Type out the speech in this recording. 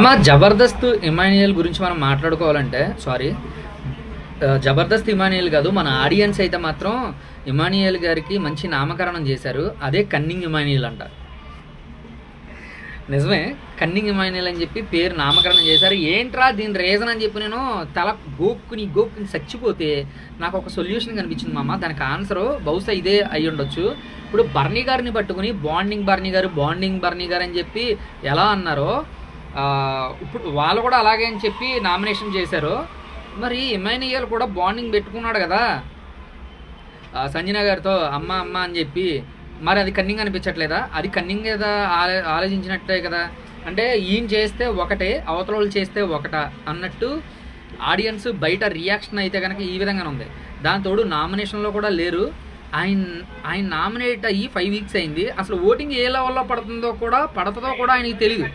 మామ జబర్దస్త్ ఇమాన్యుయల్ గురించి మనం మాట్లాడుకోవాలంటే జబర్దస్త్ ఇమాన్యుయల్ కాదు, మన ఆడియన్స్ అయితే మాత్రం ఇమాన్యుయల్ గారికి మంచి నామకరణం చేశారు. అదే కన్నింగ్ ఇమాన్యుయల్ అంట. నిజమే, కన్నింగ్ ఇమాన్యుయల్ అని చెప్పి పేరు నామకరణం చేశారు. ఏంట్రా దీని రీజన్ అని చెప్పి నేను తల గోక్కుని చచ్చిపోతే నాకు ఒక సొల్యూషన్ కనిపించింది మామ. దానికి ఆన్సరు బహుశా ఇదే అయి ఉండొచ్చు. ఇప్పుడు బర్నీ గారిని పట్టుకుని బాండింగ్ బర్నీ గారు అని చెప్పి ఎలా అన్నారో ఇప్పుడు వాళ్ళు కూడా అలాగే అని చెప్పి నామినేషన్ చేశారు. మరి ఇమాన్యుయల్ కూడా బాండింగ్ పెట్టుకున్నాడు కదా సంజన గారితో, అమ్మ అమ్మ అని చెప్పి. మరి అది కన్నింగ్ అనిపించట్లేదా? అది కన్నింగ్ కదా, ఆలోచించినట్టే కదా. అంటే ఈయన చేస్తే ఒకటే, అవతల వాళ్ళు చేస్తే ఒకట అన్నట్టు ఆడియన్స్ బయట రియాక్షన్ అయితే కనుక ఈ విధంగానే ఉంది. దాంతోడు నామినేషన్లో కూడా లేరు. ఆయన నామినేట్ అయ్యి 5 వీక్స్ అయింది. అసలు ఓటింగ్ ఏ లెవెల్లో పడుతుందో కూడా ఆయనకి తెలియదు.